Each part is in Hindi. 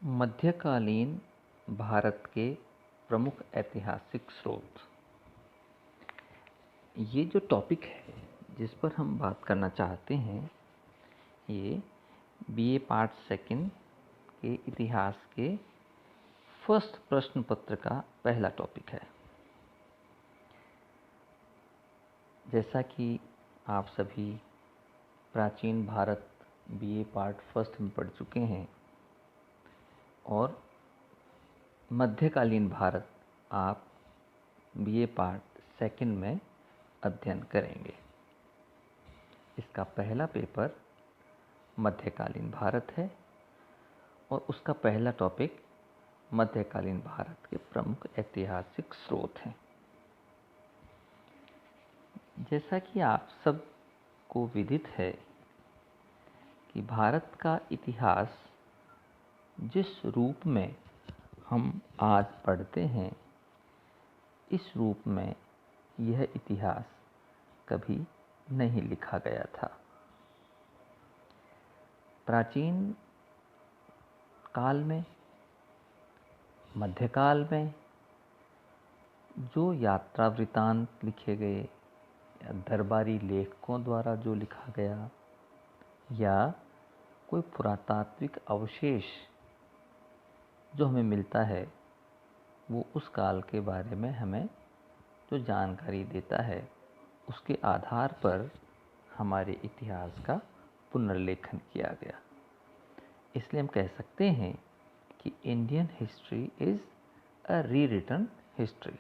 मध्यकालीन भारत के प्रमुख ऐतिहासिक स्रोत। ये जो टॉपिक है जिस पर हम बात करना चाहते हैं, ये बीए पार्ट सेकंड के इतिहास के फर्स्ट प्रश्न पत्र का पहला टॉपिक है। जैसा कि आप सभी प्राचीन भारत बीए पार्ट फर्स्ट में पढ़ चुके हैं और मध्यकालीन भारत आप बीए पार्ट सेकंड में अध्ययन करेंगे। इसका पहला पेपर मध्यकालीन भारत है और उसका पहला टॉपिक मध्यकालीन भारत के प्रमुख ऐतिहासिक स्रोत हैं। जैसा कि आप सब को विदित है कि भारत का इतिहास जिस रूप में हम आज पढ़ते हैं, इस रूप में यह इतिहास कभी नहीं लिखा गया था। प्राचीन काल में, मध्यकाल में जो यात्रा वृत्तांत लिखे गए या दरबारी लेखकों द्वारा जो लिखा गया या कोई पुरातात्विक अवशेष जो हमें मिलता है, वो उस काल के बारे में हमें जो जानकारी देता है, उसके आधार पर हमारे इतिहास का पुनर्लेखन किया गया। इसलिए हम कह सकते हैं कि Indian history is a rewritten history,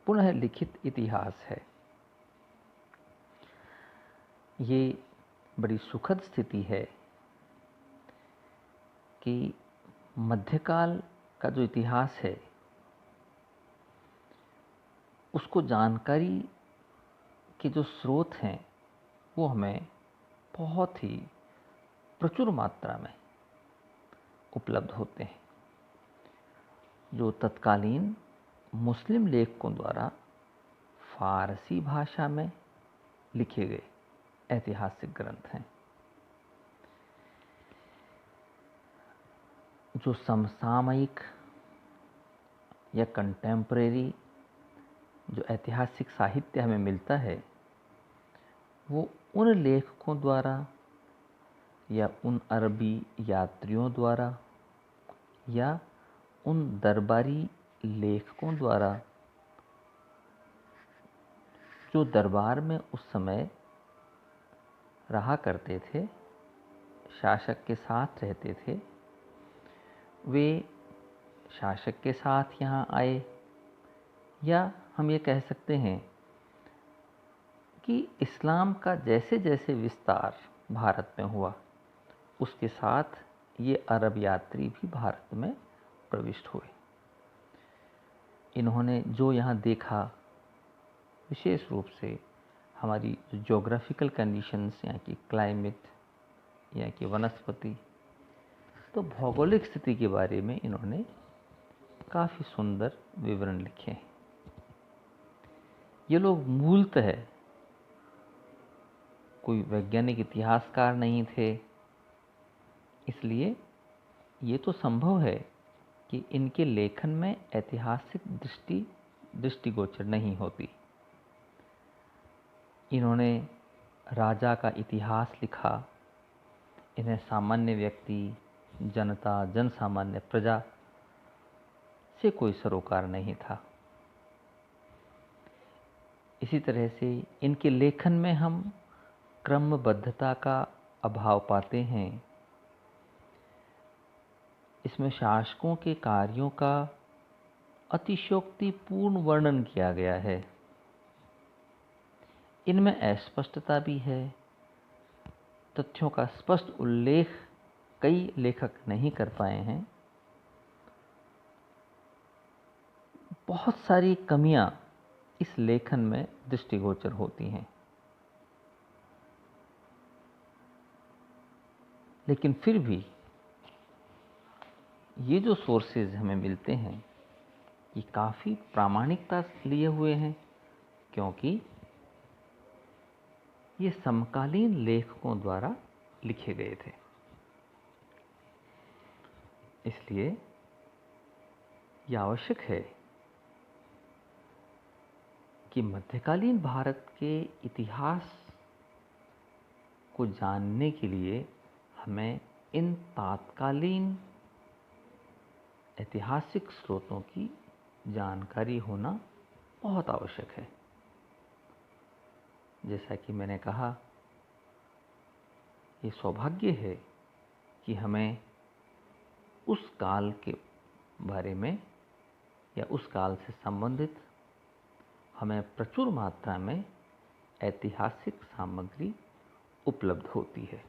पुनः लिखित इतिहास है। ये बड़ी सुखद स्थिति है कि मध्यकाल का जो इतिहास है, उसको जानकारी के जो स्रोत हैं वो हमें बहुत ही प्रचुर मात्रा में उपलब्ध होते हैं, जो तत्कालीन मुस्लिम लेखकों द्वारा फारसी भाषा में लिखे गए ऐतिहासिक ग्रंथ हैं। जो समसामयिक या कंटेम्परेरी जो ऐतिहासिक साहित्य हमें मिलता है, वो उन लेखकों द्वारा या उन अरबी यात्रियों द्वारा या उन दरबारी लेखकों द्वारा जो दरबार में उस समय रहा करते थे, शासक के साथ रहते थे, वे शासक के साथ यहाँ आए, या हम ये कह सकते हैं कि इस्लाम का जैसे जैसे विस्तार भारत में हुआ, उसके साथ ये अरब यात्री भी भारत में प्रविष्ट हुए। इन्होंने जो यहाँ देखा, विशेष रूप से हमारी ज्योग्राफिकल कंडीशंस, यहाँ की क्लाइमेट, यहाँ की वनस्पति, तो भौगोलिक स्थिति के बारे में इन्होंने काफ़ी सुंदर विवरण लिखे हैं। ये लोग मूलतः कोई वैज्ञानिक इतिहासकार नहीं थे, इसलिए ये तो संभव है कि इनके लेखन में ऐतिहासिक दृष्टिगोचर नहीं होती। इन्होंने राजा का इतिहास लिखा, इन्हें सामान्य व्यक्ति, जनता, जन सामान्य प्रजा से कोई सरोकार नहीं था। इसी तरह से इनके लेखन में हम क्रमबद्धता का अभाव पाते हैं। इसमें शासकों के कार्यों का अतिशयोक्तिपूर्ण वर्णन किया गया है। इनमें अस्पष्टता भी है। तथ्यों का स्पष्ट उल्लेख कई लेखक नहीं कर पाए हैं। बहुत सारी कमियां इस लेखन में दृष्टिगोचर होती हैं, लेकिन फिर भी ये जो सोर्सेज हमें मिलते हैं, ये काफ़ी प्रामाणिकता लिए हुए हैं, क्योंकि ये समकालीन लेखकों द्वारा लिखे गए थे। इसलिए यह आवश्यक है कि मध्यकालीन भारत के इतिहास को जानने के लिए हमें इन तात्कालीन ऐतिहासिक स्रोतों की जानकारी होना बहुत आवश्यक है। जैसा कि मैंने कहा, ये सौभाग्य है कि हमें उस काल के बारे में या उस काल से संबंधित हमें प्रचुर मात्रा में ऐतिहासिक सामग्री उपलब्ध होती है।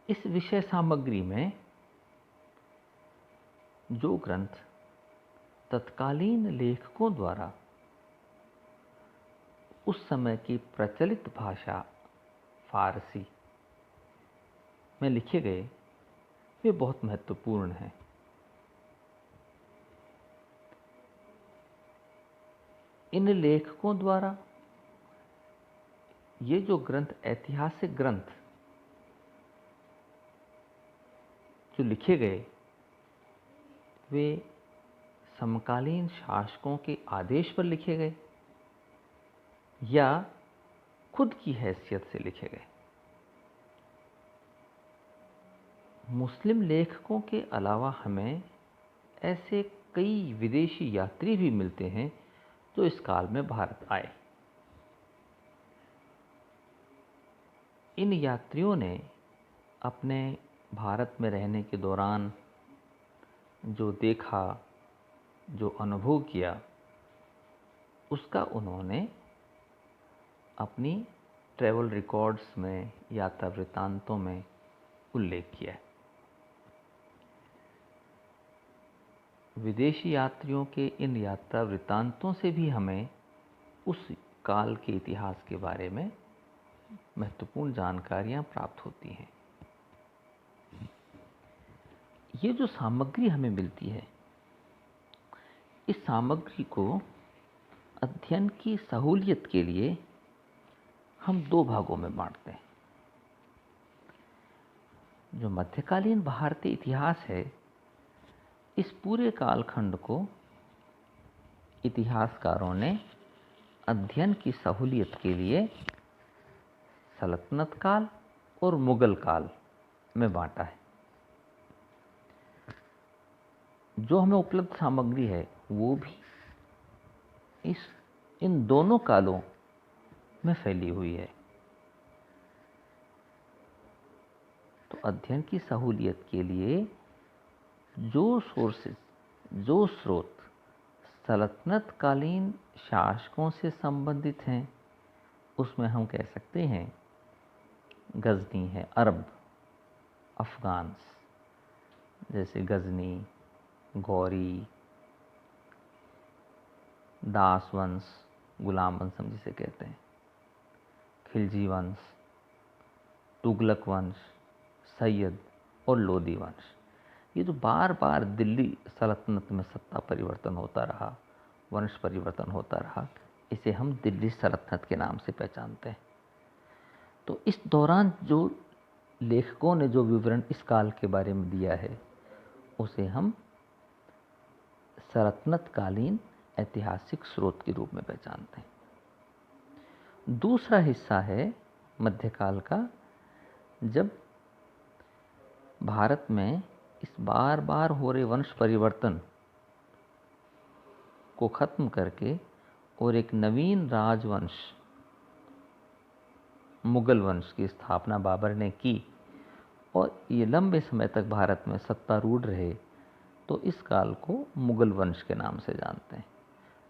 इस विषय सामग्री में जो ग्रंथ तत्कालीन लेखकों द्वारा उस समय की प्रचलित भाषा फारसी में लिखे गए, वे बहुत महत्वपूर्ण हैं। इन लेखकों द्वारा ये जो ग्रंथ, ऐतिहासिक ग्रंथ जो लिखे गए, वे समकालीन शासकों के आदेश पर लिखे गए या खुद की हैसियत से लिखे गए। मुस्लिम लेखकों के अलावा हमें ऐसे कई विदेशी यात्री भी मिलते हैं जो इस काल में भारत आए। इन यात्रियों ने अपने भारत में रहने के दौरान जो देखा, जो अनुभव किया, उसका उन्होंने अपनी ट्रैवल रिकॉर्ड्स में, यात्रा वृत्तांतों में उल्लेख किया है। विदेशी यात्रियों के इन यात्रा वृत्तांतों से भी हमें उस काल के इतिहास के बारे में महत्वपूर्ण जानकारियां प्राप्त होती हैं। ये जो सामग्री हमें मिलती है, इस सामग्री को अध्ययन की सहूलियत के लिए हम दो भागों में बांटते हैं। जो मध्यकालीन भारतीय इतिहास है, इस पूरे कालखंड को इतिहासकारों ने अध्ययन की सहूलियत के लिए सल्तनत काल और मुगल काल में बांटा है। जो हमें उपलब्ध सामग्री है वो भी इन दोनों कालों में फैली हुई है। तो अध्ययन की सहूलियत के लिए जो सोर्सेज, जो स्रोत सल्तनत कालीन शासकों से संबंधित हैं, उसमें हम कह सकते हैं गजनी है, अरब, अफगान्स, जैसे गजनी, गौरी, दास वंश, गुलाम वंश हम जिसे कहते हैं, खिलजी वंश, तुगलक वंश, सैयद और लोदी वंश। ये जो बार बार दिल्ली सल्तनत में सत्ता परिवर्तन होता रहा, वंश परिवर्तन होता रहा, इसे हम दिल्ली सल्तनत के नाम से पहचानते हैं। तो इस दौरान जो लेखकों ने जो विवरण इस काल के बारे में दिया है, उसे हम सल्तनत कालीन ऐतिहासिक स्रोत के रूप में पहचानते हैं। दूसरा हिस्सा है मध्यकाल का, जब भारत में इस बार बार हो रहे वंश परिवर्तन को खत्म करके और एक नवीन राजवंश मुगल वंश की स्थापना बाबर ने की और ये लंबे समय तक भारत में सत्तारूढ़ रहे, तो इस काल को मुगल वंश के नाम से जानते हैं।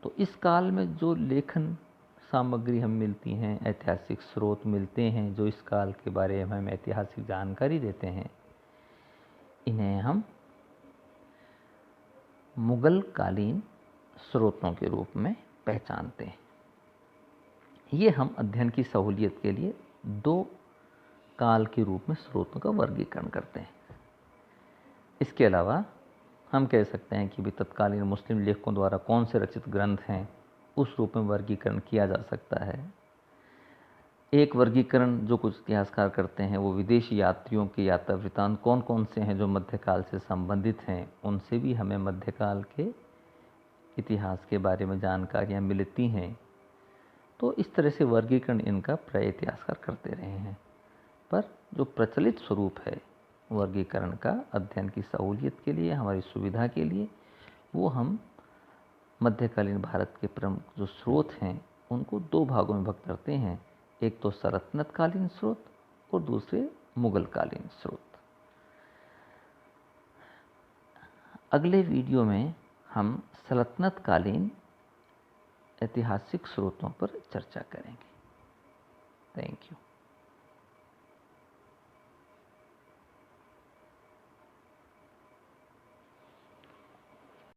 तो इस काल में जो लेखन सामग्री हम मिलती हैं, ऐतिहासिक स्रोत मिलते हैं जो इस काल के बारे में हमें ऐतिहासिक जानकारी देते हैं, इन्हें हम मुगल कालीन स्रोतों के रूप में पहचानते हैं। ये हम अध्ययन की सहूलियत के लिए दो काल के रूप में स्रोतों का वर्गीकरण करते हैं। इसके अलावा हम कह सकते हैं कि भी तत्कालीन मुस्लिम लेखकों द्वारा कौन से रचित ग्रंथ हैं, उस रूप में वर्गीकरण किया जा सकता है। एक वर्गीकरण जो कुछ इतिहासकार करते हैं वो विदेशी यात्रियों के यात्रा वृत्तांत कौन कौन से हैं जो मध्यकाल से संबंधित हैं, उनसे भी हमें मध्यकाल के इतिहास के बारे में जानकारियाँ मिलती हैं। तो इस तरह से वर्गीकरण इनका प्राय इतिहासकार करते रहे हैं। पर जो प्रचलित स्वरूप है वर्गीकरण का अध्ययन की सहूलियत के लिए, हमारी सुविधा के लिए, वो हम मध्यकालीन भारत के प्रमुख जो स्रोत हैं उनको दो भागों में विभक्त करते हैं। एक तो सल्तनतकालीन स्रोत और दूसरे मुगलकालीन स्रोत। अगले वीडियो में हम सल्तनतकालीन ऐतिहासिक स्रोतों पर चर्चा करेंगे। Thank you.